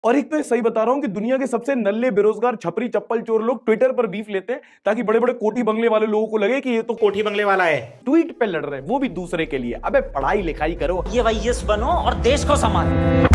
और एक तो ये सही बता रहा हूं कि दुनिया के सबसे नल्ले बेरोजगार छपरी चप्पल चोर लोग ट्विटर पर बीफ लेते हैं ताकि बड़े बड़े कोठी बंगले वाले लोगों को लगे कि ये तो कोठी बंगले वाला है। ट्वीट पे लड़ रहे हैं, वो भी दूसरे के लिए। अबे पढ़ाई लिखाई करो, ये वाईएस बनो और देश को संभालो।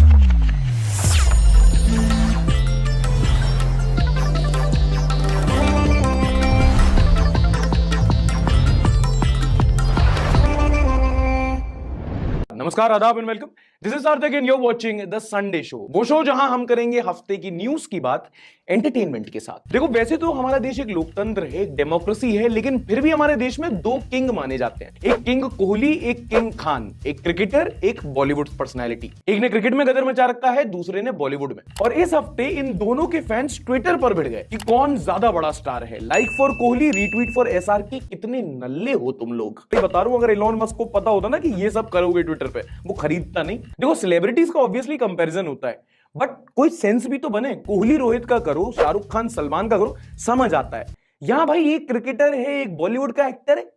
नमस्कार, आदाब and welcome. This is Sarthak and you are watching the Sunday show, वो शो जहां हम करेंगे हफ्ते की न्यूज की बात एंटरटेनमेंट के साथ। देखो, वैसे तो हमारा देश एक लोकतंत्र है, एक डेमोक्रेसी है, लेकिन फिर भी हमारे देश में दो किंग माने जाते हैं। एक किंग कोहली, एक किंग खान। एक क्रिकेटर, एक बॉलीवुड पर्सनैलिटी। एक ने क्रिकेट में गदर मचा रखा है, दूसरे ने बॉलीवुड में। और इस हफ्ते इन दोनों के फैंस ट्विटर पर भिड़ गए कि कौन ज्यादा बड़ा स्टार है। Like for Kohli, retweet for SRK. कितने नल्ले हो तुम लोग। बता रहा हूं, अगर एलोन मस्क को पता होता ना कि ये सब करोगे ट्विटर पे, वो खरीदता नहीं। देखो, सेलिब्रिटीज का ऑब्वियसली कंपैरिजन होता है, बट कोई सेंस भी तो बने। कोहली रोहित का करो, शाहरुख खान सलमान का करो, समझ आता है। यहां भाई एक क्रिकेटर है, एक बॉलीवुड का एक्टर है,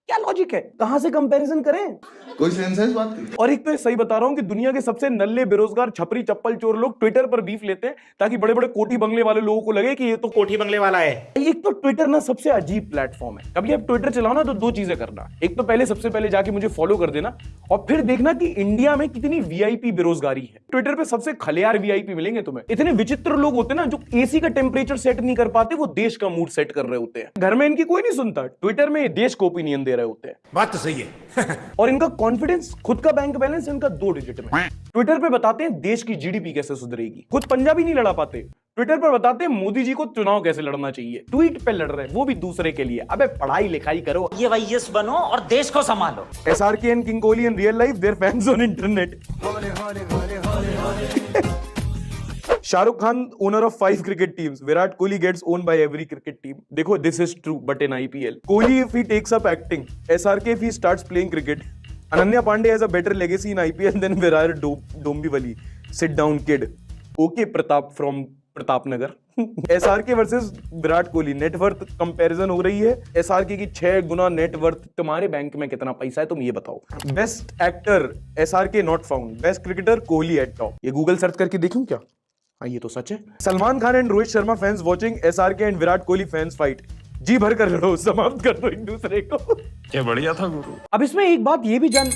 क्या लॉजिक है? कहां से कंपैरिजन करें? कोई सेंस है इस बात की? और एक तो ये सही बता रहा हूं कि दुनिया के सबसे नल्ले बेरोजगार छपरी चप्पल चोर लोग ट्विटर पर बीफ लेते हैं ताकि बड़े बड़े कोठी बंगले वाले लोगों को लगे कि ये तो कोठी बंगले वाला है। एक तो ट्विटर ना सबसे अजीब प्लेटफॉर्म है। कभी आप ट्विटर चलाओ ना तो दो चीजें करना। एक तो सबसे पहले जाके मुझे फॉलो कर देना, और फिर देखना कि इंडिया में कितनी वीआईपी बेरोजगारी है। ट्विटर पे सबसे खलियार वीआईपी मिलेंगे तुम्हें। इतने विचित्र लोग होते हैं ना, जो एसी का टेम्परेचर सेट नहीं कर पाते, वो देश का मूड सेट कर रहे होते हैं। घर में इनकी कोई नहीं सुनता, ट्विटर में देश को ओपिनियन दे रहे होते हैं। बात तो सही है। और इनका कॉन्फिडेंस, खुद का बैंक बैलेंस इनका 2 डिजिट में। ट्विटर पे बताते हैं देश की जीडीपी कैसे सुधरेगी। खुद पंजाबी नहीं लड़ा पाते, ट्विटर पर बताते हैं मोदी जी को चुनाव कैसे लड़ना चाहिए। ट्वीट पे लड़ रहे हैं, वो भी दूसरे के लिए। अबे पढ़ाई लिखाई करो, ये वाईएस बनो और देश को संभालो। SRK and king Kohli in real life, their fans on internet. Shahrukh Khan owner of 5 cricket teams, Virat Kohli gets own by every cricket team. देखो, this is true but in IPL. Kohli if he takes up acting, SRK if he starts playing cricket, Ananya Pandey has a better legacy in IPL then Virat Dombivli. Sit down kid. Okay Pratap from Pratap Nagar. SRK versus Virat Kohli, net worth comparison हो रही है। SRK की 6 गुना net worth. तुम्हारे bank में कितना पैसा है, तुम ये बताओ। Best actor, SRK not found. Best cricketer, Kohli at top. ये गूगल सर्च करके देखूं क्या? हाँ, ये तो सच है। Salman Khan and Rohit Sharma fans watching SRK and Virat Kohli fans fight. जी भर कर लड़ो, समाप्त कर दो एक दूसरे को। क्या बढ़िया था गुरु। अब इसमें एक बात ये भी जान,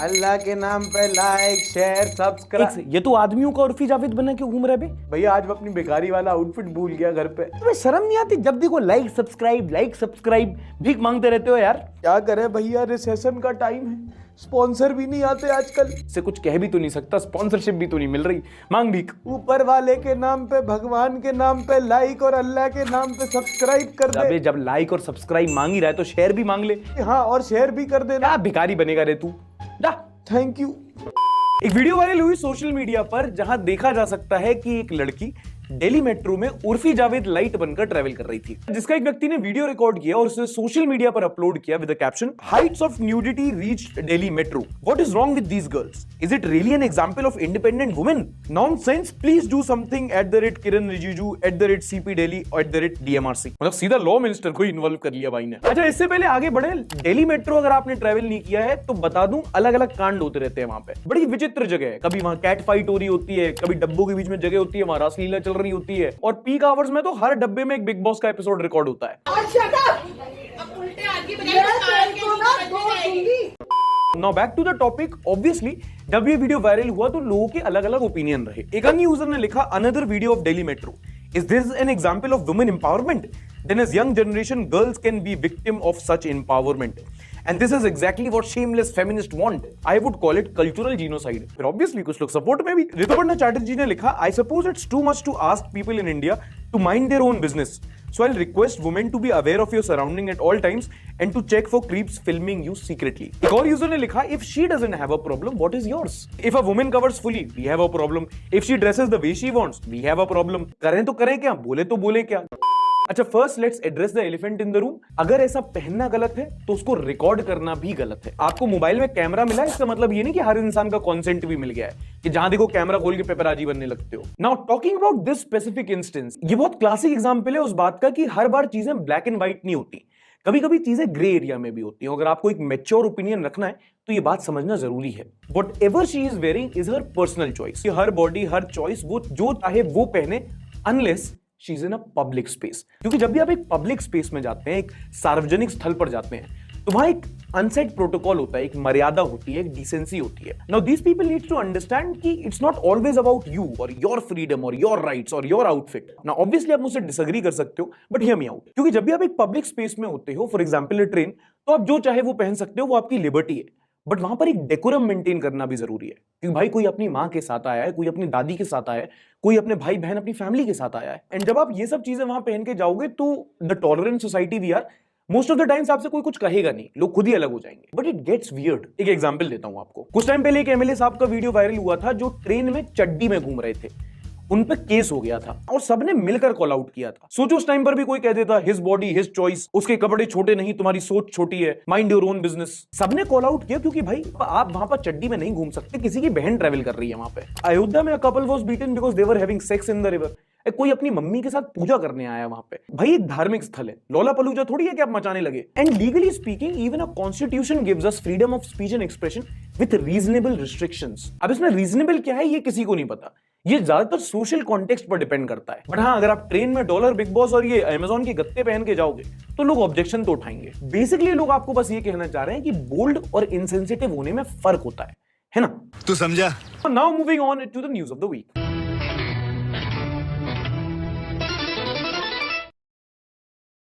अल्लाह के नाम पे लाइक शेयर सब्सक्राइब। ये तो आदमियों का उर्फी जावेद बना के घूम रहे बे। भैया आज मैं अपनी बेकारी वाला आउटफिट भूल गया घर पे। तुम्हें शर्म नहीं आती? जब देखो लाइक सब्सक्राइब भीख मांगते रहते हो यार। क्या करे भैया, रिसेशन का टाइम है, स्पॉन्सर भी नहीं आते आजकल। से कुछ कह भी तो नहीं सकता, स्पॉन्सरशिप भी तो नहीं मिल रही, मांग भीख। ऊपर वाले के नाम पे, भगवान के नाम पे लाइक, और अल्लाह के नाम पे सब्सक्राइब कर दे। जब लाइक और सब्सक्राइब मांग ही रहा है तो शेयर भी मांग ले। हाँ, और शेयर भी कर देना। भिखारी बनेगा रे तू। Thank you. एक वीडियो वायरल हुई सोशल मीडिया पर, जहां देखा जा सकता है कि एक लड़की दिल्ली मेट्रो में उर्फी जावेद लाइट बनकर ट्रैवल कर रही थी, जिसका एक व्यक्ति ने वीडियो रिकॉर्ड किया और उसे सोशल मीडिया पर अपलोड किया with the caption, Heights of nudity reached Delhi metro, what is wrong with these girls, is it really an example of independent women, nonsense, please do something @Kiran Rijiju @CP Delhi @DMRC। मतलब सीधा law minister को involve कर लिया भाई ने। अच्छा, इससे पहले आगे बढ़े, दिल्ली मेट्रो अगर आपने ट्रैवल नहीं किया है तो बता दूं, अलग अलग कांड होते रहते हैं वहां पे। बड़ी विचित्र जगह है, कभी वहां कैट फाइट हो रही होती है, कभी डब्बों के बीच में जगह होती है, वहां रासलीला चल रही होती है, और पीक आवर्स में तो हर डब्बे में एक बिग बॉस का एपिसोड रिकॉर्ड होता है। Now back to the topic. Obviously, जब ये वीडियो वायरल हुआ तो लोगों के अलग अलग ओपिनियन रहे। एक अन्य यूजर ने लिखा, another video of Delhi metro, is this an example of women empowerment? Then as young generation, girls can be victim of such empowerment. And this is exactly what shameless feminists want. I would call it cultural genocide. फिर obviously कुछ लोग support में भी। ऋतुपर्णा चैटर्जी ने लिखा, I suppose it's too much to ask people in India to mind their own business. So I'll request women to be aware of your surrounding at all times and to check for creeps filming you secretly. एक और user ने लिखा, if she doesn't have a problem, what is yours? If a woman covers fully, we have a problem. If she dresses the way she wants, we have a problem. करें तो करें क्या, बोले तो बोले क्या। अच्छा, first let's address the elephant in the room. अगर ऐसा पहनना गलत है तो उसको रिकॉर्ड करना भी गलत है। आपको मोबाइल में कैमरा मिला है, इसका मतलब ये नहीं कि हर इंसान का कॉन्सेंट भी मिल गया है कि जहां देखो कैमरा खोल के पेपराजी बनने लगते हो। Now talking about this specific instance, ये बहुत क्लासिक एग्जांपल है उस बात का कि हर बार चीजें ब्लैक एंड व्हाइट नहीं होती। कभी कभी चीजें ग्रे एरिया में भी होती हैं। अगर आपको एक मैच्योर ओपिनियन रखना है तो ये बात समझना जरूरी है। What ever she is wearing is her personal choice. Her body, her choice, वो जो चाहे वो पहने, unless she is in a public space. क्योंकि जब भी आप एक पब्लिक स्पेस में जाते हैं, एक सार्वजनिक स्थल पर जाते हैं, तो वहां एक अनसेट प्रोटोकॉल होता है, एक मर्यादा होती है, एक डिसेंसी होती है। Now these people need to understand कि it's not always about you और योर फ्रीडम और योर राइट्स और योर आउटफिट। नाउ ऑब्वियसली आप मुझसे डिसएग्री कर सकते हो, बट हियर मी आउट। क्योंकि जब भी आप एक पब्लिक स्पेस में होते हो, फॉर एग्जांपल ट्रेन, तो आप जो चाहे वो पहन सकते हो, वो आपकी लिबर्टी है। बट वहां पर एक डेकोरम मेंटेन करना भी जरूरी है। क्योंकि भाई कोई अपनी माँ के साथ आया है, कोई अपनी दादी के साथ आया है, कोई अपने भाई बहन अपनी फैमिली के साथ आया है। एंड जब आप ये सब चीजें वहां पहन के जाओगे तो the tolerant society we are, most of the times आपसे कोई कुछ कहेगा नहीं, लोग खुद ही अलग हो जाएंगे। But it gets weird. एक एग्जांपल देता हूं आपको। कुछ टाइम पहले एक एमएलए साहब का वीडियो वायरल हुआ था जो ट्रेन में चड्डी में घूम रहे थे। उन पे केस हो गया था और सबने मिलकर कॉल आउट किया था। सोचो उस टाइम पर भी कोई कह देता हिज बॉडी हिज चॉइस, उसके कपड़े छोटे नहीं, तुम्हारी सोच छोटी है, माइंड योर ओन बिजनेस। सबने कॉल आउट किया क्योंकि भाई आप वहां पर चड्डी में नहीं घूम सकते, किसी की बहन ट्रेवल कर रही है वहां पे। अयोध्या में a couple was beaten because they were having sex in the river. कोई अपनी मम्मी के साथ पूजा करने आया वहां पे। भाई एक धार्मिक स्थल है, लोलापलूजा थोड़ी है कि आप मचाने लगे। And legally speaking even a constitution gives us freedom of speech and expression with reasonable restrictions. अब इसमें रीजनेबल क्या है ये किसी को नहीं पता, ये ज्यादातर सोशल कॉन्टेक्स्ट पर डिपेंड करता है। बट हाँ, अगर आप ट्रेन में डॉलर, बिग बॉस और ये अमेज़न के गत्ते पहन के जाओगे तो लोग ऑब्जेक्शन तो उठाएंगे। बेसिकली लोग आपको बस ये कहना चाह रहे हैं कि बोल्ड और इनसेंसिटिव होने में फर्क होता है ना? तू समझा? Now moving on to the news of the week.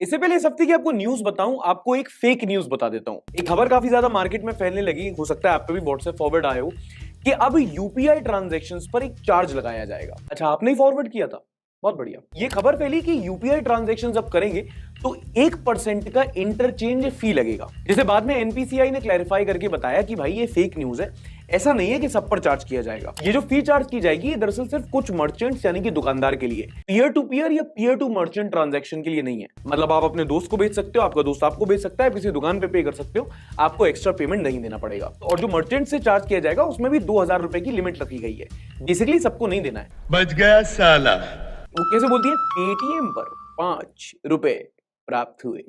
इससे पहले इस हफ्ते की आपको न्यूज बताऊं, आपको एक फेक न्यूज बता देता हूं। एक खबर काफी ज्यादा मार्केट में फैलने लगी, हो सकता है आप पे भी व्हाट्सएप फॉरवर्ड आए हो, कि अब यूपीआई ट्रांजैक्शंस पर एक चार्ज लगाया जाएगा। अच्छा, आपने ही फॉरवर्ड किया था, बहुत बढ़िया। ये खबर फैली कि यूपीआई ट्रांजैक्शंस अब करेंगे तो 1% का इंटरचेंज फी लगेगा। जिसे बाद में एनपीसीआई ने क्लैरिफाई करके बताया कि भाई ये फेक न्यूज है, ऐसा नहीं है कि सब पर चार्ज किया जाएगा। ये जो फी चार्ज की जाएगी ये दरअसल सिर्फ कुछ मर्चेंट्स यानी कि दुकानदार के लिए, पीयर टू पीयर या पीयर टू मर्चेंट ट्रांजैक्शन के लिए नहीं है। मतलब आप अपने दोस्त को भेज सकते हो, आपका दोस्त आपको भेज सकता है, किसी दुकान पे कर सकते हो, आपको एक्स्ट्रा पेमेंट नहीं देना पड़ेगा। और जो मर्चेंट से चार्ज किया जाएगा उसमें भी 2000 रुपए की लिमिट रखी गई है। बेसिकली सबको नहीं देना है। बच गया साला। वो कैसे बोलती है? पेटीएम पर 5 रुपए प्राप्त हुए।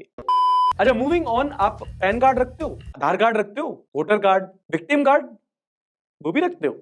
अच्छा, मूविंग ऑन। आप पैन कार्ड रखते हो, आधार कार्ड रखते हो, वोटर कार्ड, विक्टिम कार्ड वो भी रखते हो?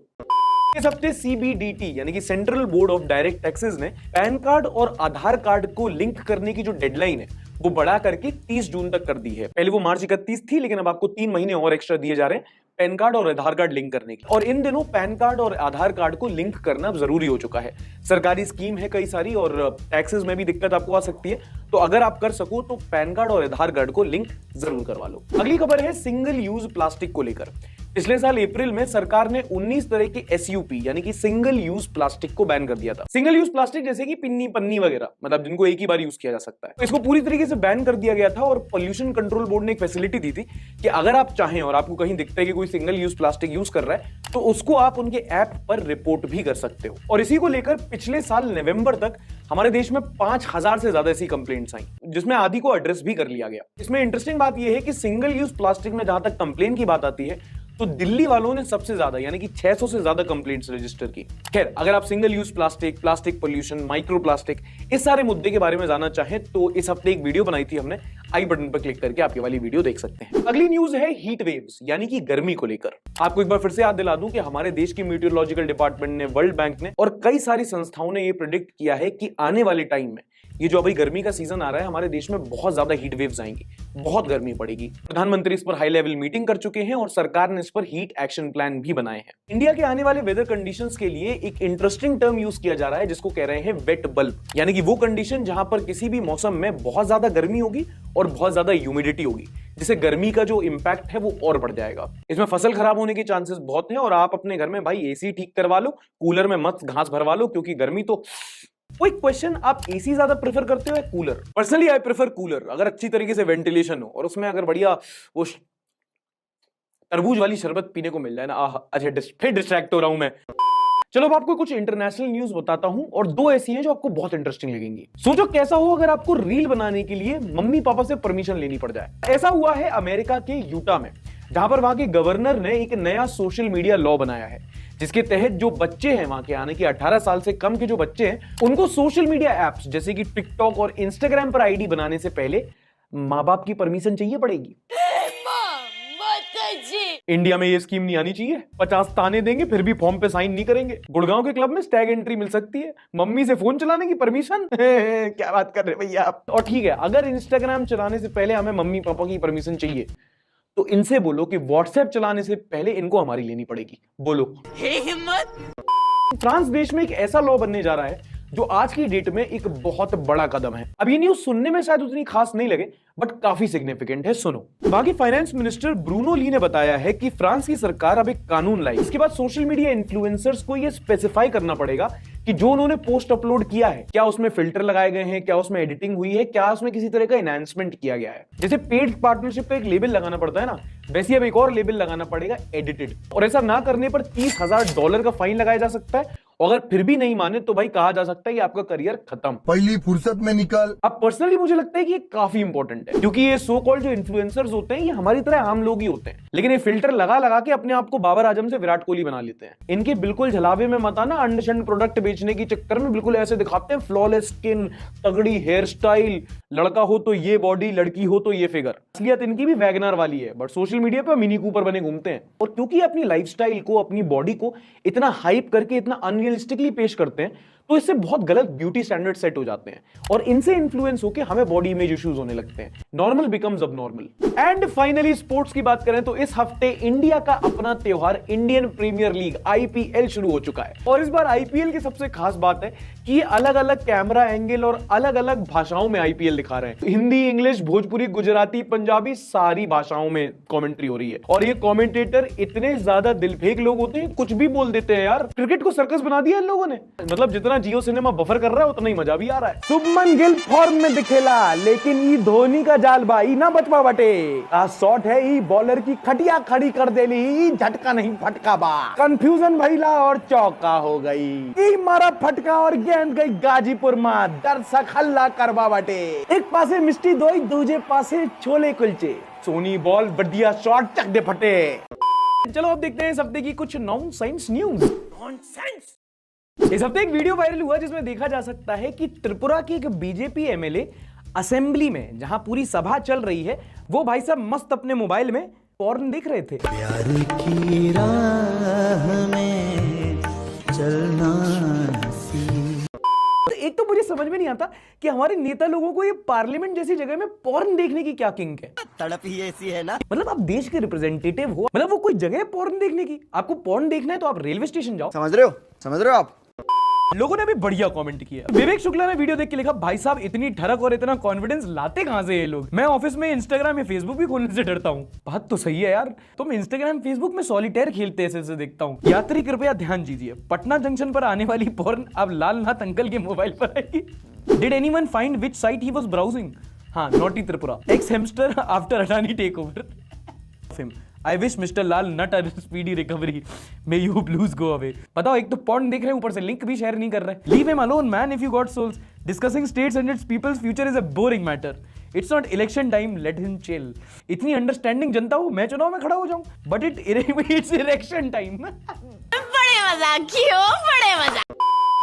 इस हफ्ते सीबीडीटी यानी कि central board of direct taxes ने पैन कार्ड और आधार कार्ड को लिंक करने की जो डेडलाइन है वो बढ़ा करके 30 जून तक कर दी है। पहले वो मार्च 31 थी, लेकिन अब आपको 3 महीने और एक्स्ट्रा दिए जा रहे हैं पैन कार्ड और आधार कार्ड लिंक करने की। और इन दिनों पैन कार्ड और आधार कार्ड को लिंक करना जरूरी हो चुका है। सरकारी स्कीम है कई सारी और टैक्सेस में भी दिक्कत आपको आ सकती है, तो अगर आप कर सको तो पैन कार्ड और आधार कार्ड को लिंक जरूर करवा लो। अगली खबर है सिंगल यूज प्लास्टिक को लेकर। पिछले साल अप्रैल में सरकार ने 19 तरह के एसयूपी यानी कि सिंगल यूज प्लास्टिक को बैन कर दिया था। सिंगल यूज प्लास्टिक जैसे कि पिन्नी, पन्नी वगैरह, मतलब जिनको एक ही बार यूज किया जा सकता है, तो इसको पूरी तरीके से बैन कर दिया गया था। और पोल्यूशन कंट्रोल बोर्ड ने एक फैसिलिटी दी थी कि अगर आप चाहें और आपको कहीं दिखता है कि कोई सिंगल यूज प्लास्टिक यूज कर रहा है तो उसको आप उनके ऐप पर रिपोर्ट भी कर सकते हो। और इसी को लेकर पिछले साल नवंबर तक हमारे देश में 5000 से ज्यादा ऐसी कंप्लेंट्स आई, जिसमें आधी को एड्रेस भी कर लिया गया। इसमें इंटरेस्टिंग बात यह है कि सिंगल यूज प्लास्टिक में जहां तक कंप्लेन की बात आती है तो दिल्ली वालों ने सबसे ज्यादा यानी कि 600 से ज्यादा कंप्लेंट्स रजिस्टर की। खैर, अगर आप single use plastic, plastic pollution, micro plastic, इस सारे मुद्दे के बारे में जानना चाहें तो इस हफ्ते एक वीडियो बनाई थी हमने, आई बटन पर क्लिक करके आपके वाली वीडियो देख सकते हैं। अगली न्यूज है हीट वेव्स यानी कि गर्मी को लेकर। आपको एक बार फिर से याद दिला दूं कि हमारे देश की मीटियोलॉजिकल डिपार्टमेंट ने, वर्ल्ड बैंक ने और कई सारी संस्थाओं ने यह प्रेडिक्ट किया है कि आने वाले टाइम में ये जो अभी गर्मी का सीजन आ रहा है हमारे देश में बहुत ज्यादा हीट वेव्स आएंगी, बहुत गर्मी पड़ेगी। प्रधानमंत्री इस पर हाई लेवल मीटिंग कर चुके हैं और सरकार ने इस पर हीट एक्शन प्लान भी बनाए हैं। इंडिया के आने वाले वेदर कंडीशंस के लिए एक इंटरेस्टिंग टर्म यूज किया जा रहा है जिसको कह रहे हैं वेट बल्ब, यानी कि वो कंडीशन जहां पर किसी भी मौसम में बहुत ज्यादा गर्मी होगी और बहुत ज्यादा ह्यूमिडिटी होगी, जिससे गर्मी का जो इंपैक्ट है वो और बढ़ जाएगा। इसमें फसल खराब होने के चांसेस बहुत हैं और आप अपने घर में भाई एसी ठीक करवा लो, कूलर में मत घास भरवा लो, क्योंकि गर्मी तो। कोई क्वेश्चन, आप एसी ज्यादा प्रेफर करते हो या cooler? Personally I prefer cooler, अगर अच्छी तरीके से वेंटिलेशन हो और उसमें अगर बढ़िया वो तरबूज वाली शरबत पीने को मिल जाए ना। अच्छा, फिर डिस्ट्रैक्ट हो रहा हूं मैं। चलो अब आपको कुछ इंटरनेशनल न्यूज बताता हूं और 2 ऐसी हैं जो आपको बहुत इंटरेस्टिंग लगेंगी। सोचो कैसा हो अगर आपको रील बनाने के लिए मम्मी पापा से परमिशन लेनी पड़ जाए। ऐसा हुआ है अमेरिका के यूटा में, जहां पर वहां के गवर्नर ने एक नया सोशल मीडिया लॉ बनाया है, जिसके तहत जो बच्चे हैं वहां के, यानी कि 18 साल से कम के जो बच्चे हैं, उनको सोशल मीडिया एप्स जैसे कि टिकटॉक और इंस्टाग्राम पर आईडी बनाने से पहले माँ बाप की परमिशन चाहिए पड़ेगी। इंडिया में ये स्कीम नहीं आनी चाहिए। 50 ताने देंगे फिर भी फॉर्म पे साइन नहीं करेंगे। गुड़गांव के क्लब में स्टैग एंट्री मिल सकती है, मम्मी से फोन चलाने की परमिशन। क्या बात कर रहे भैया आप। और ठीक है, अगर इंस्टाग्राम चलाने से पहले हमें मम्मी पापा की परमिशन चाहिए तो इनसे बोलो कि व्हाट्सएप चलाने से पहले इनको हमारी लेनी पड़ेगी। बोलो हिम्मत। फ्रांस देश में एक ऐसा लॉ बनने जा रहा है जो आज की डेट में एक बहुत बड़ा कदम है। अब ये न्यूज सुनने में शायद उतनी खास नहीं लगे बट काफी सिग्निफिकेंट है, सुनो। वहां के फाइनेंस मिनिस्टर ब्रूनो ली ने बताया है कि फ्रांस की सरकार अब एक कानून लाई। इसके बाद सोशल मीडिया इन्फ्लुएंसर्स को ये स्पेसिफाई करना पड़ेगा कि जो उन्होंने पोस्ट अपलोड किया है क्या उसमें फिल्टर लगाए गए हैं, क्या उसमें एडिटिंग हुई है, क्या उसमें किसी तरह का एनहांसमेंट किया गया है। जैसे पेड पार्टनरशिप पे एक लेबल लगाना पड़ता है ना, वैसे अब एक और लेबल लगाना पड़ेगा, एडिटेड। और ऐसा ना करने पर $30,000 का फाइन लगाया जा सकता है। अगर फिर भी नहीं माने तो भाई कहा जा सकता है कि आपका करियर खत्म, पहली फुर्सत में निकल। अब पर्सनली मुझे लगता है कि ये काफी इंपॉर्टेंट है, क्योंकि ये सो कॉल्ड जो इन्फ्लुएंसर्स होते हैं ये हमारी तरह आम लोग ही होते हैं, लेकिन ये फिल्टर लगा लगा के अपने आप को बाबर आजम से विराट कोहली बना लेते हैं। इनके बिल्कुल झलावे में मत आना, अंडशंड प्रोडक्ट बेचने के चक्कर में बिल्कुल ऐसे दिखाते हैं, फ्लॉलेस स्किन, तगड़ी हेयर स्टाइल, लड़का हो तो ये बॉडी, लड़की हो तो ये फिगर। असलियत इनकी भी वैगनर वाली है बट सोशल मीडिया पर मिनी कूपर बने घूमते हैं। और क्योंकि अपनी लाइफस्टाइल को, अपनी बॉडी को इतना हाइप करके, इतना अनरियलिस्टिकली पेश करते हैं तो इससे बहुत गलत ब्यूटी स्टैंडर्ड सेट हो जाते हैं और इनसे इन्फ्लुएंस होकर हमें बॉडी इमेज इश्यूज होने लगते हैं। नॉर्मल बिकम्स अब नॉर्मल। एंड फाइनली स्पोर्ट्स की बात करें तो इस हफ्ते इंडिया का अपना त्योहार इंडियन प्रीमियर लीग IPL शुरू हो चुका है। और इस बार IPL की सबसे खास बात है कि ये अलग अलग कैमरा एंगल और अलग अलग भाषाओं में IPL दिखा रहे हैं। हिंदी, इंग्लिश, भोजपुरी, गुजराती, पंजाबी, सारी भाषाओं में कॉमेंट्री हो रही है। और ये कॉमेंटेटर इतने ज्यादा दिलफेक लोग होते हैं, कुछ भी बोल देते हैं यार। क्रिकेट को सर्कस बना दिया इन लोगों ने। मतलब जितना जियो सिनेमा बफर कर रहा है उतना ही मजा भी आ रहा है। शुभमन गिल फॉर्म में दिखेला, लेकिन ई धोनी का जाल भाई ना बचवा बटे। शॉट है ई बॉलर की खटिया खड़ी कर देली, झटका नहीं फटका बा। कंफ्यूजन भइला और चौका हो गई। ई मारा फटका और गेंद गई गाजीपुर में, दर्शक हल्ला करवा बटे। एक पासे मिष्टी दोई, दूजे पासे छोले कुलचे। सोनी बॉल बढ़िया शॉट, चक दे फटे। चलो अब देखते हैं इस हफ्ते की कुछ नॉनसेंस न्यूज। नॉनसेंस। इस हफ्ते एक वीडियो वायरल हुआ जिसमें देखा जा सकता है कि त्रिपुरा की एक बीजेपी MLA असेंबली में, जहां पूरी सभा चल रही है, वो भाई साहब मस्त अपने मोबाइल में पॉर्न देख रहे थे। प्यार की राह में चलना। एक तो मुझे समझ में नहीं आता कि हमारे नेता लोगों को ये पार्लियामेंट जैसी जगह में पॉर्न देखने की क्या किंक है। तड़प ही ऐसी है ना। मतलब आप देश के रिप्रेजेंटेटिव हो, मतलब वो कोई जगह है पॉर्न देखने की? आपको पॉर्न देखना है तो आप रेलवे स्टेशन जाओ। समझ रहे हो आप। लोगों ने भी बढ़िया कमेंट किया। विवेक शुक्ला ने वीडियो देख के लिखा, भाई साहब इतनी ठरक और इतना कॉन्फिडेंस लाते कहां से ये लोग? मैं ऑफिस में इंस्टाग्राम या फेसबुक भी खोलने से डरता हूं। बात तो सही है यार, तुम इंस्टाग्राम फेसबुक में सॉलिटेयर खेलते ऐसे देखता हूं। यात्री कृपया ध्यान दीजिए, पटना जंक्शन पर आने वाली पॉर्न अब लालनाथ अंकल के मोबाइल पर आएगी। Did anyone find which site he was browsing? हाँ, naughty Tripura, X hamster after Adani take over. I wish Mr. Lal Nut a speedy recovery. May you blues go away. बताओ, एक तो पॉर्न देख रहे हैं, ऊपर से लिंक भी शेयर नहीं कर रहे। Leave him alone, man, if you got souls. Discussing states and its people's future is a boring matter. It's not election time, let him chill. इतनी अंडरस्टैंडिंग जनता हो, मैं चुनाव में खड़ा हो जाऊं, but it's election time. बड़े मजाक हो, बड़े मजाक।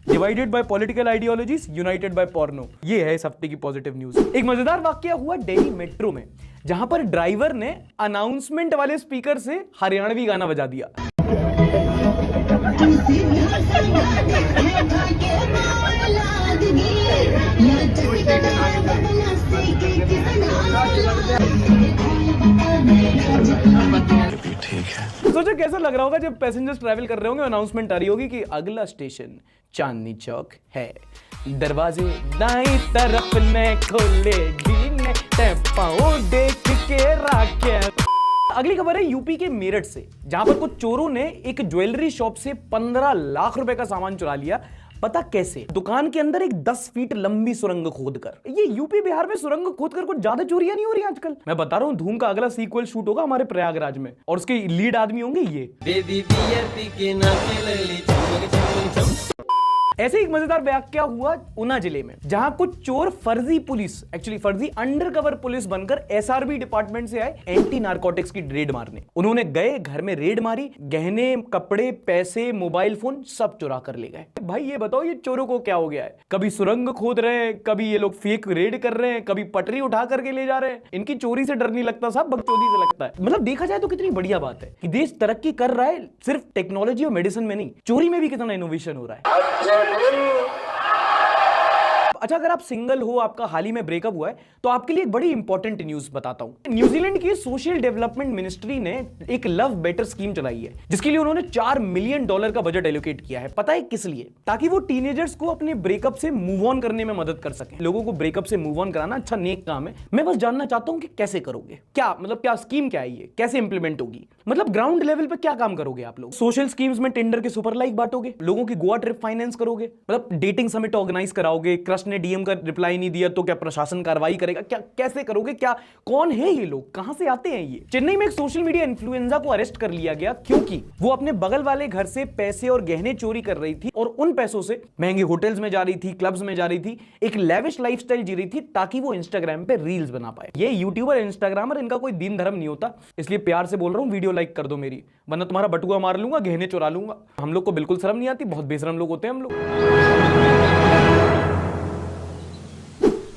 Divided by political ideologies, united by porno. ये है इस हफ्ते की पॉजिटिव न्यूज। एक मजेदार वाकया हुआ दिल्ली मेट्रो में, जहां पर ड्राइवर ने अनाउंसमेंट वाले स्पीकर से हरियाणवी गाना बजा दिया। ठीक है। सोचो कैसा लग रहा होगा जब पैसेंजर्स ट्रैवल कर रहे होंगे, अनाउंसमेंट आ रही होगी कि अगला स्टेशन चांदनी चौक है, दरवाजे दाईं तरफ ने खोलेगी ने, पाँव देख के राखे। अगली खबर है यूपी के मेरठ से, जहां पर कुछ चोरों ने एक ज्वेलरी शॉप से 15 लाख रुपए का सामान चुरा लिया। पता कैसे? दुकान के अंदर एक 10 फीट लंबी सुरंग खोदकर। ये यूपी बिहार में सुरंग खोदकर कुछ ज्यादा चोरियां नहीं हो रही आजकल। मैं बता रहा हूँ, धूम का अगला सीक्वल शूट होगा हमारे प्रयागराज में और उसके लीड आदमी होंगे ये। ऐसे एक मजेदार वाकया हुआ ऊना जिले में, जहां कुछ चोर फर्जी पुलिस, एक्चुअली फर्जी अंडरकवर पुलिस बनकर एसआरबी डिपार्टमेंट से आए एंटी नारकोटिक्स की रेड मारने। उन्होंने गए, घर में रेड मारी, गहने, कपड़े, पैसे, मोबाइल फोन सब चुरा कर ले गए। भाई ये बताओ ये चोरों को क्या हो गया है? कभी सुरंग खोद रहे हैं, कभी ये लोग फेक रेड कर रहे हैं, कभी पटरी उठा करके ले जा रहे हैं। इनकी चोरी से डर नहीं लगता साहब, बकचोदी से लगता है। मतलब देखा जाए तो कितनी बढ़िया बात है कि देश तरक्की कर रहा है, सिर्फ टेक्नोलॉजी और मेडिसिन में नहीं, चोरी में भी कितना इनोवेशन हो रहा है। अच्छा, अगर आप सिंगल हो, आपका हाल ही में ब्रेकअप हुआ है, तो आपके लिए एक बड़ी इंपॉर्टेंट न्यूज बताता हूं। न्यूजीलैंड की सोशल डेवलपमेंट मिनिस्ट्री ने एक लव बेटर स्कीम चलाई है, जिसके लिए उन्होंने $4 मिलियन का बजट एलोकेट किया है। पता है किस लिए? ताकि वो टीनेजर्स को अपने ब्रेकअप से मूव ऑन करने में मदद कर सके। लोगों को ब्रेकअप से मूव ऑन कराना अच्छा नेक काम है। मैं बस जानना चाहता हूं कि कैसे करोगे, क्या मतलब क्या स्कीम क्या है, ये कैसे इंप्लीमेंट होगी, मतलब ग्राउंड लेवल पे क्या काम करोगे आप लोग? सोशल स्कीम्स में टेंडर के सुपर लाइक बांटोगे, लोगों की गोवा ट्रिप फाइनेंस करोगे, मतलब डेटिंग समिट ऑर्गेनाइज कराओगे, क्रश ने डीएम का रिप्लाई नहीं दिया तो क्या प्रशासन कार्रवाई करेगा? क्या कैसे करोगे? क्या कौन है ये लोग, कहां से आते हैं ये? चेन्नई में एक सोशल मीडिया इन्फ्लुएंसर को अरेस्ट कर लिया गया क्योंकि वो अपने बगल वाले घर से पैसे और गहने चोरी कर रही थी और उन पैसों से महंगे होटल्स में जा रही थी, क्लब्स में जा रही थी, एक लेविश लाइफस्टाइल जी रही थी ताकि वो इंस्टाग्राम पे रील्स बना पाए। ये यूट्यूबर इंस्टाग्रामर, इनका कोई दीन धर्म नहीं होता, इसलिए प्यार से बोल रहा हूं वीडियो लाइक कर दो मेरी, वरना तुम्हारा बटुआ मार लूंगा, गहने चुरा लूंगा। हम लोग को बिल्कुल शर्म नहीं आती, बहुत बेशरम लोग होते हैं हम लोग।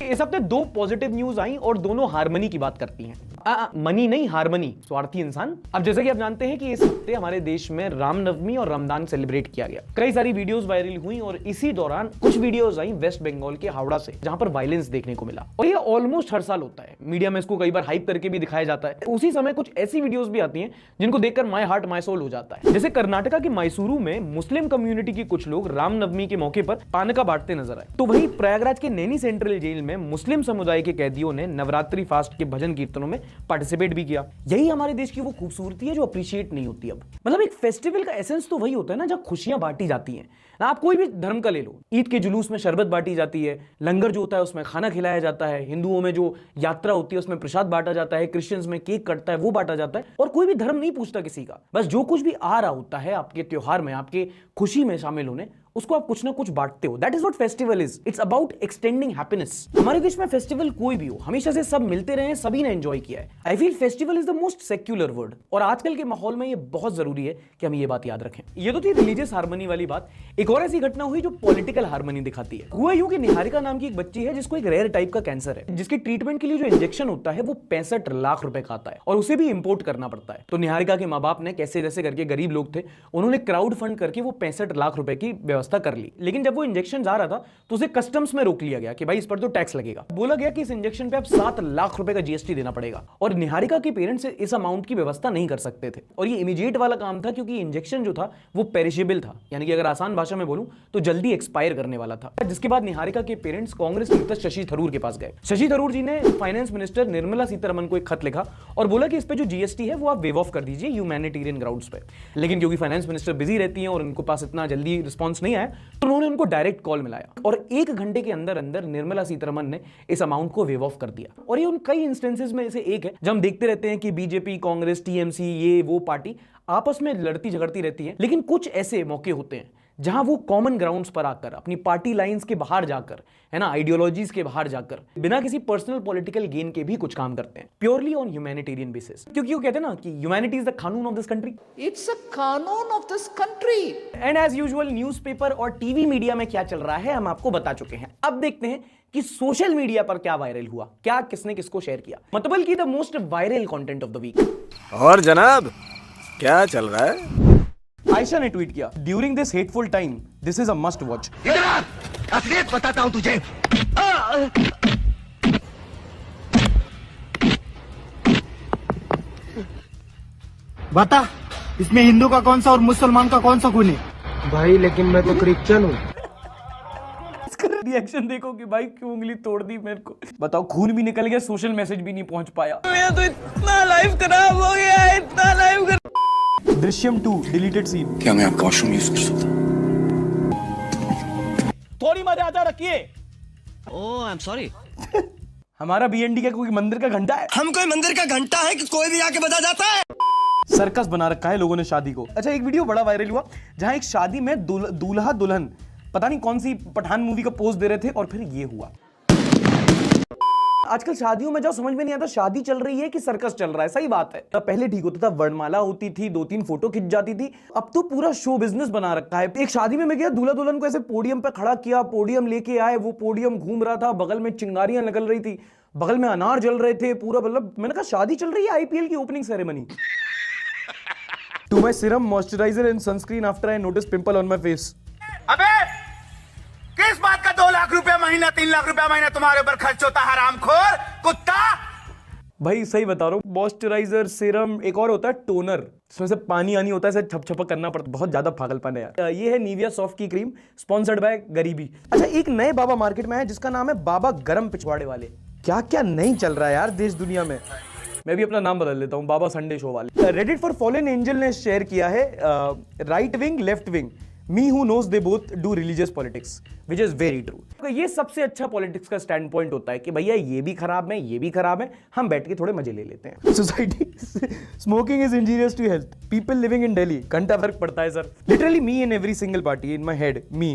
इस हफ्ते 2 पॉजिटिव न्यूज आई और दोनों हार्मनी की बात करती हैं। मनी नहीं, हार्मनी, स्वार्थी इंसान। अब जैसे कि आप जानते हैं कि इस हफ्ते हमारे देश में रामनवमी और रमजान सेलिब्रेट किया गया। कई सारी वीडियोस वायरल हुई और इसी दौरान कुछ वीडियोस आई वेस्ट बंगाल के हावड़ा से, जहां पर वायलेंस देखने को मिला। और ये ऑलमोस्ट हर साल होता है, मीडिया में इसको कई बार हाइप करके भी दिखाया जाता है। उसी समय कुछ ऐसी वीडियोस भी आती हैं जिनको देखकर माय हार्ट माय सोल हो जाता है। जैसे कर्नाटका के मैसूरू में मुस्लिम कम्युनिटी के कुछ लोग रामनवमी के मौके पर पानका बांटते नजर आए, तो वहीं प्रयागराज के नैनी सेंट्रल जेल में मुस्लिम समुदाय के कैदियों ने नवरात्रि फास्ट के भजन कीर्तनों में पार्टिसिपेट भी किया। यही हमारे देश की वो खूबसूरती है जो अप्रिशिएट नहीं होती अब। मतलब एक फेस्टिवल का एसेंस तो वही होता है ना जब खुशियां बांटी जाती हैं ना। आप कोई भी धर्म का ले लो, ईद के जुलूस में शरबत बांटी जाती है, लंगर जो होता है उसमें खाना खिलाया जाता है, हिंदुओं में जो यात्रा होती है उसमें प्रसाद बांटा जाता है, क्रिश्चियंस में केक कटता है वो बांटा जाता है, और कोई भी धर्म नहीं पूछता किसी का। बस जो कुछ भी आ रहा होता है आपके त्योहार में, आपके खुशी में शामिल होने, उसको आप कुछ ना कुछ बांटते हो। That is what festival is. It's about extending happiness. हमारे देश में फेस्टिवल कोई भी हो, हमेशा से सब मिलते रहे, सभी ने एंजॉय किया है। I feel festival is the most secular word, और आजकल के माहौल में ये बहुत जरूरी है कि हम ये बात याद रखें। ये तो थी रिलीजियस हार्मनी वाली बात। एक और ऐसी घटना हुई जो पॉलिटिकल हार्मनी दिखाती है। हुआ यूं कि निहारिका नाम की एक बच्ची है जिसको एक रेयर टाइप का कैंसर है, जिसके ट्रीटमेंट के लिए जो इंजेक्शन होता है वो 65 लाख रुपए का आता है और उसे भी इंपोर्ट करना पड़ता है। तो निहारिका के माँ बाप ने कैसे जैसे करके, गरीब लोग थे, उन्होंने क्राउड फंड करके वो 65 लाख रुपए की व्यवस्था कर ली। लेकिन जब वो इंजेक्शन जा रहा था तो उसे कस्टम्स में रोक लिया गया कि भाई इस पर तो टैक्स लगेगा। बोला गया कि इस इंजेक्शन पे आप 7 लाख रुपए का जीएसटी देना पड़ेगा, और निहारिका के पेरेंट्स इस अमाउंट की व्यवस्था नहीं कर सकते थे। और ये इमीडिएट वाला काम था क्योंकि इंजेक्शन जो था वो पेरिशेबल था, यानी कि अगर आसान भाषा में बोलूं तो जल्दी एक्सपायर करने वाला था। जिसके बाद निहारिका के पेरेंट्स कांग्रेस नेता शशि थरूर के पास गए। शशि थरूर जी ने फाइनेंस मिनिस्टर निर्मला सीतारमण को एक खत लिखा और बोला कि इस पे जो जीएसटी है वो आप वेव ऑफ कर दीजिए ह्यूमैनिटेरियन ग्राउंड्स पे। लेकिन क्योंकि फाइनेंस मिनिस्टर बिजी रहती हैं और उनके पास इतना जल्दी रिस्पॉन्स नहीं आया, तो उन्होंने उनको डायरेक्ट कॉल मिलाया और 1 घंटे के अंदर अंदर निर्मला सीतारमण ने इस अमाउंट को वेव ऑफ कर दिया। और ये उन कई इंस्टेंसेस में से एक है जब हम देखते रहते हैं कि बीजेपी, कांग्रेस, टीएमसी, ये वो पार्टी आपस में लड़ती झगड़ती रहती है, लेकिन कुछ ऐसे मौके होते हैं जहां वो कॉमन ग्राउंड्स पर आकर, अपनी पार्टी लाइंस के बाहर जाकर, है ना, आइडियोलॉजीज के बाहर जाकर, बिना किसी पर्सनल पॉलिटिकल गेन के भी कुछ काम करते हैं, प्योरली ऑन ह्यूमैनिटेरियन बेसिस। क्योंकि वो कहते हैं ना कि humanity is the canon of this country. It's a canon of this country. And as usual newspaper और टीवी मीडिया में क्या चल रहा है हम आपको बता चुके हैं। अब देखते हैं कि सोशल मीडिया पर क्या वायरल हुआ, क्या किसने किसको शेयर किया, मतलब कि the most viral content of the week. और जनाब क्या चल रहा है? आयशा ने ट्वीट किया, during this hateful time this is a must watch. असलियत बताता हूं तुझे। बता, इसमें हिंदू का कौन सा और मुसलमान का कौन सा खून है? भाई लेकिन मैं तो क्रिश्चियन हूँ। रिएक्शन देखो कि भाई क्यों उंगली तोड़ दी मेरे को। बताओ, खून भी निकल गया, सोशल मैसेज भी नहीं पहुंच पाया। मेरा तो इतना लाइफ खराब हो गया है, इतना लाइफ। Drishyam 2 deleted scene. क्या मैं आपका वॉशरूम यूज कर सकता हूं? थोड़ी मर्यादा रखिए। ओह आई एम सॉरी। हमारा बीएनडी का कोई मंदिर का घंटा है? हम कोई मंदिर का घंटा है कि कोई भी आके बजा जाता है? सर्कस बना रखा है लोगों ने शादी को। अच्छा, एक वीडियो बड़ा वायरल हुआ जहां एक शादी में दूल्हा दुल्हन पता नहीं कौन सी पठान मूवी का पोज दे रहे थे और फिर ये हुआ। आजकल शादियों में जाओ समझ में नहीं आता शादी चल रही है कि सर्कस चल रहा है। सही बात है, तब पहले ठीक होता था, वर्णमाला होती थी, 2-3 फोटो खिंच जाती थी। अब तो पूरा शो बिजनेस बना रखा है। एक शादी में मैं गया, दूल्हा दुल्हन को ऐसे पोडियम पे खड़ा किया, पोडियम लेके आए, वो पोडियम घूम रहा था, बगल में चिंगारियां निकल रही थी, बगल में अनार जल रहे थे, पूरा मतलब मैंने कहा शादी चल रही है, आईपीएल की opening ceremony. To my serum moisturiser and sunscreen after I notice pimple on my face. अबे किस बात का 2 लाख रुपया महीना 3 लाख रुपया महीना तुम्हारे ऊपर खर्च होता है हरामखोर कुत्ता। भाई सही बता रहा हूँ, मॉइस्चराइजर, सीरम, एक और होता है टोनर, इसमें से पानी आनी होता है, ऐसे छप करना पड़ता है। बहुत ज्यादा पागलपन है यार। ये है निविया सॉफ्ट की क्रीम, स्पॉन्सर्ड बाय गरीबी। अच्छा, एक नए बाबा मार्केट में है जिसका नाम है बाबा गरम पिछवाड़े वाले। क्या क्या नहीं चल रहा है यार देश दुनिया में। मैं भी अपना नाम बदल लेता हूँ, बाबा संडे शो वाले। रेडिट फॉर फॉलन एंजल ने शेयर किया है, right wing left wing, me who knows they both do religious politics, which is very true. ये सबसे अच्छा पॉलिटिक्स का स्टैंड पॉइंट होता है कि भैया ये भी खराब है, ये भी खराब है, हम बैठ के थोड़े मजे ले लेते हैं। Society smoking is injurious to health, people living in Delhi, घंटा फर्क पड़ता है sir. Literally me in every single party in my head, me.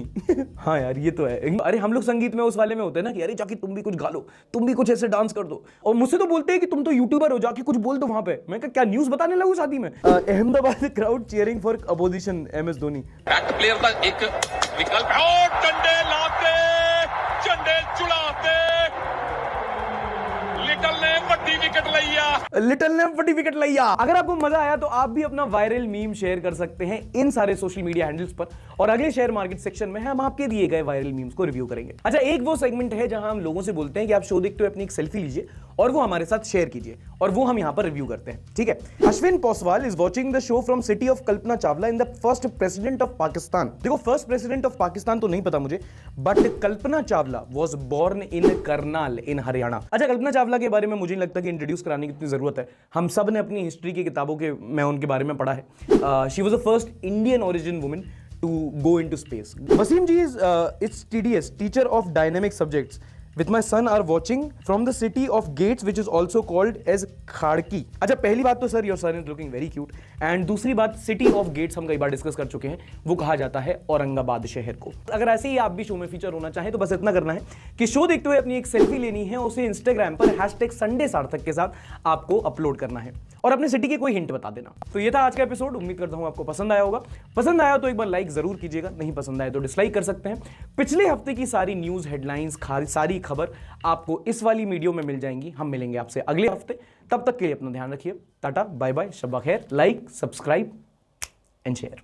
हाँ यार ये तो है। अरे हम लोग संगीत में उस वाले में होते हैं ना कि अरे जाके तुम भी कुछ गा लो, तुम भी कुछ ऐसे डांस कर दो, और मुझसे तो बोलते हैं कि तुम तो यूट्यूबर हो, जाके कुछ बोल दो वहां पे। मैं क्या न्यूज बताने लगूं शादी में। Ahmedabad crowd cheering for opposition MS Dhoni. Player का एक विकल्प और डंडे लाते, झंडे चुड़ाते, लिटल ने बड़ी विकेट लिया, लिटल ने बड़ी विकेट लिया। अगर आपको मजा आया तो आप भी अपना वायरल मीम शेयर कर सकते हैं इन सारे सोशल मीडिया हैंडल्स पर, और अगले शेयर मार्केट सेक्शन में हम आपके दिए गए वायरल मीम्स को रिव्यू करेंगे। अच्छा, एक वो सेगमेंट है जहां हम लोगों से बोलते हैं कि आप शो देखते हुए अपनी एक सेल्फी लीजिए और वो हमारे साथ शेयर कीजिए, और वो हम यहां पर रिव्यू करते हैं, ठीक है। Ashwin Poswal is watching the show from city of Kalpana Chawla in the first president of Pakistan. देखो, फर्स्ट प्रेसिडेंट ऑफ पाकिस्तान तो नहीं पता मुझे, but Kalpana Chawla was born in Karnal in Haryana. अच्छा, कल्पना चावला के बारे में मुझे नहीं लगता कि इंट्रोड्यूस कराने की इतनी जरूरत है, हम सब ने अपनी हिस्ट्री की किताबों के में उनके बारे में पढ़ा है। She was the first Indian origin women to go into space. Wasim ji is it's TDS, teacher of dynamic subjects. With my son are watching from the city of Gates, which is also called as Khadki. अच्छा, पहली बात तो sir, your son is looking very cute. And दूसरी बात, city of gets हम कई बार discuss कर चुके हैं, वो कहा जाता है औरंगाबाद शहर को। अगर ऐसे ही आप भी शो में फीचर होना चाहें तो बस इतना करना है कि शो देखते हुए अपनी एक सेल्फी लेनी है, उसे इंस्टाग्राम पर #संडे सार्थक के साथ आपको अपलोड करना है और अपने सिटी के कोई हिंट बता देना। तो ये था आज का एपिसोड, उम्मीद करता हूं आपको पसंद आया होगा। पसंद आया तो एक बार लाइक जरूर कीजिएगा, नहीं पसंद आया तो डिसलाइक कर सकते हैं। पिछले हफ्ते की सारी न्यूज हेडलाइंस, सारी खबर आपको इस वाली वीडियो में मिल जाएंगी। हम मिलेंगे आपसे अगले हफ्ते, तब तक के लिए अपना ध्यान रखिए। टाटा, बाय बाय, शब्बा खैर, लाइक, सब्सक्राइब एंड शेयर।